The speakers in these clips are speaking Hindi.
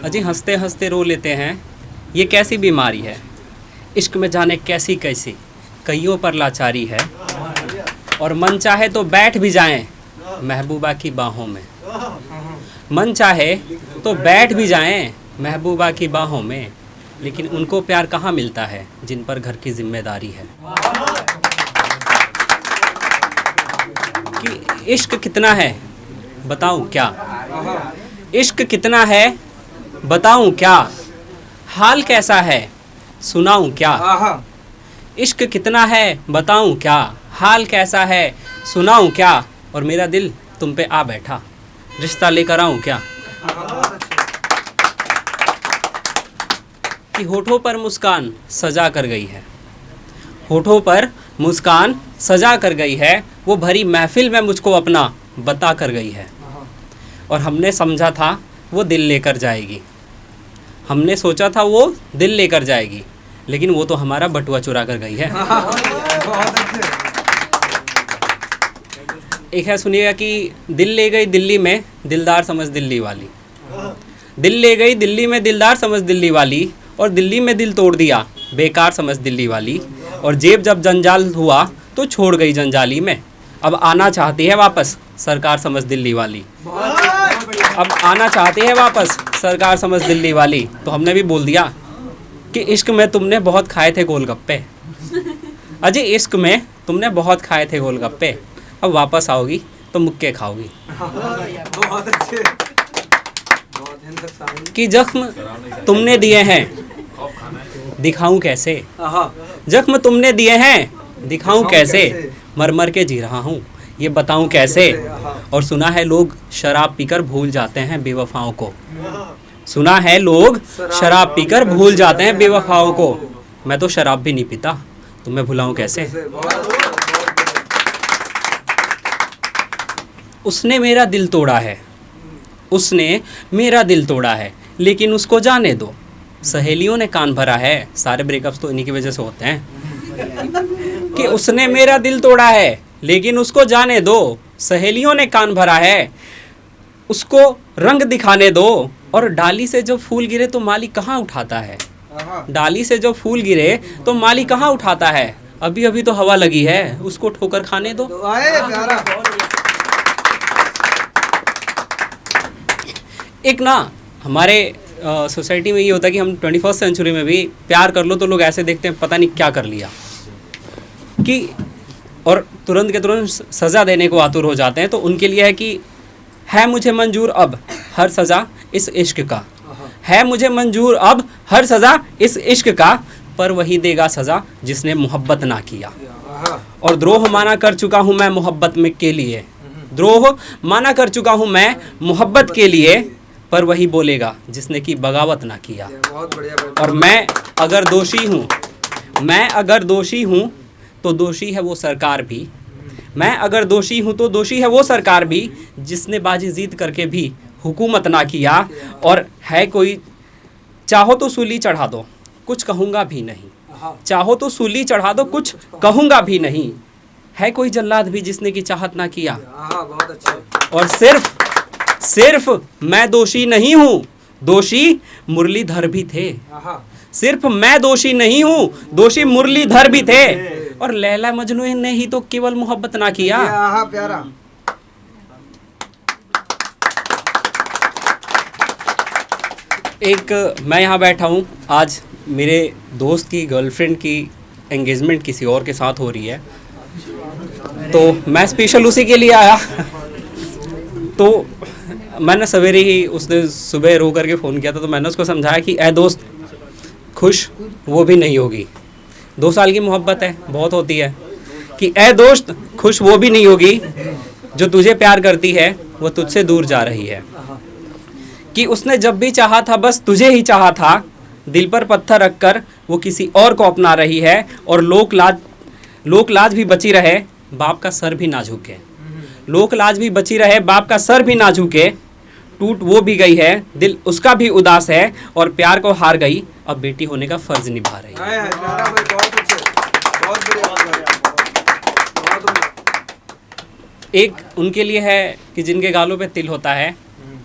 अजी हंसते हंसते रो लेते हैं, ये कैसी बीमारी है। इश्क में जाने कैसी कैसी कईयों पर लाचारी है। और मन चाहे तो बैठ भी जाएं महबूबा की बाहों में। मन चाहे तो बैठ भी जाएं महबूबा की बाहों में, लेकिन उनको प्यार कहाँ मिलता है जिन पर घर की जिम्मेदारी है। कि इश्क कितना है बताऊं क्या, इश्क कितना है बताऊं क्या, हाल कैसा है सुनाऊं क्या। इश्क कितना है बताऊं क्या, हाल कैसा है सुनाऊं क्या। और मेरा दिल तुम पे आ बैठा, रिश्ता लेकर आऊं क्या। कि होठों पर मुस्कान सजा कर गई है, होठों पर मुस्कान सजा कर गई है। वो भरी महफिल में मुझको अपना बता कर गई है। और हमने समझा था वो दिल लेकर जाएगी, हमने सोचा था वो दिल लेकर जाएगी, लेकिन वो तो हमारा बटुआ चुरा कर गई है। एक है सुनिएगा कि दिल ले गई दिल्ली में दिलदार समझ दिल्ली वाली। दिल ले गई दिल्ली में दिलदार समझ दिल्ली वाली, और दिल्ली में दिल तोड़ दिया बेकार समझ दिल्ली वाली। और जेब जब जंजाल हुआ तो छोड़ गई जंजाली में, अब आना चाहती है वापस सरकार समझ दिल्ली वाली। अब आना चाहती है वापस सरकार समझ दिल्ली वाली। तो हमने भी बोल दिया कि इश्क में तुमने बहुत खाए थे गोलगप्पे, अजय इश्क में तुमने बहुत खाए थे गोलगप्पे, अब वापस आओगी तो मुक्के खाओगी। बहुत अच्छे, कि जख्म तुमने दिए हैं दिखाऊं कैसे, जख्म तुमने दिए हैं दिखाऊं कैसे, मर मर के जी रहा हूँ ये बताऊं कैसे। और सुना है लोग शराब पीकर भूल जाते हैं बेवफाओं को, सुना है लोग शराब पीकर भूल जाते हैं बेवफाओं को। मैं तो शराब भी नहीं पीता तो मैं भुलाऊं कैसे। उसने मेरा दिल तोड़ा है, उसने मेरा दिल तोड़ा है, लेकिन उसको जाने दो। सहेलियों ने कान भरा है, सारे ब्रेकअप्स तो इन्हीं की वजह से होते हैं। कि उसने मेरा दिल तोड़ा है लेकिन उसको जाने दो, सहेलियों ने कान भरा है, उसको रंग दिखाने दो। और डाली से जब फूल गिरे तो माली कहाँ उठाता है, डाली से जब फूल गिरे तो माली कहाँ उठाता है। अभी अभी तो हवा लगी है उसको ठोकर खाने दो। एक ना हमारे सोसाइटी में ये होता है कि हम 21st सेंचुरी में भी प्यार कर लो तो लोग ऐसे देखते हैं पता नहीं क्या कर लिया, कि और तुरंत के तुरंत सज़ा देने को आतुर हो जाते हैं। तो उनके लिए है कि है मुझे मंजूर अब हर सज़ा इस इश्क का, है मुझे मंजूर अब हर सज़ा इस इश्क का, पर वही देगा सज़ा जिसने मोहब्बत ना किया। और द्रोह माना कर चुका हूँ मैं मोहब्बत में के लिए, द्रोह माना कर चुका हूँ मैं मोहब्बत के लिए, पर वही बोलेगा जिसने की बगावत ना किया। और मैं अगर दोषी हूँ, मैं अगर दोषी हूँ तो दोषी है वो सरकार भी, मैं अगर दोषी हूँ तो दोषी है वो सरकार भी, जिसने बाजी जीत करके भी हुकूमत ना किया। और है कोई चाहो तो सूली चढ़ा दो कुछ कहूँगा भी नहीं, चाहो तो सूली चढ़ा दो कुछ कहूँगा भी नहीं, है कोई जल्लाद भी जिसने की चाहत ना किया। और सिर्फ मैं दोषी नहीं हूँ, दोषी मुरलीधर भी थे, सिर्फ मैं दोषी नहीं हूँ, दोषी मुरलीधर भी थे। और लैला मजनू ने ही तो केवल मोहब्बत ना किया। प्यारा। एक मैं यहाँ बैठा हूँ, आज मेरे दोस्त की गर्लफ्रेंड की एंगेजमेंट किसी और के साथ हो रही है, तो मैं स्पेशल उसी के लिए आया। तो मैंने सवेरे ही, उसने सुबह रो करके फ़ोन किया था, तो मैंने उसको समझाया कि ऐ दोस्त खुश वो भी नहीं होगी, 2 साल की मोहब्बत है बहुत होती है, कि ऐ दोस्त खुश वो भी नहीं होगी जो तुझे प्यार करती है वो तुझसे दूर जा रही है। कि उसने जब भी चाहा था बस तुझे ही चाहा था, दिल पर पत्थर रखकर वो किसी और को अपना रही है। और लोक लाज भी बची रहे बाप का सर भी ना झुके, लोक लाज भी बची रहे बाप का सर भी ना झुके। टूट वो भी गई है दिल उसका भी उदास है, और प्यार को हार गई अब बेटी होने का फर्ज निभा रही है। एक उनके लिए है कि जिनके गालों पे तिल होता है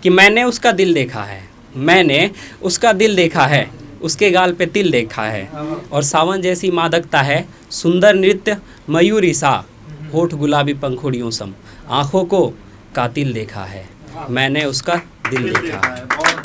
कि मैंने उसका दिल देखा है, मैंने उसका दिल देखा है, उसके गाल पे तिल देखा है। और सावन जैसी मादकता है, सुंदर नृत्य मयूरी सा, होठ गुलाबी पंखुड़ियों सम, आँखों को कातिल देखा है, मैंने उसका दिल देखा है।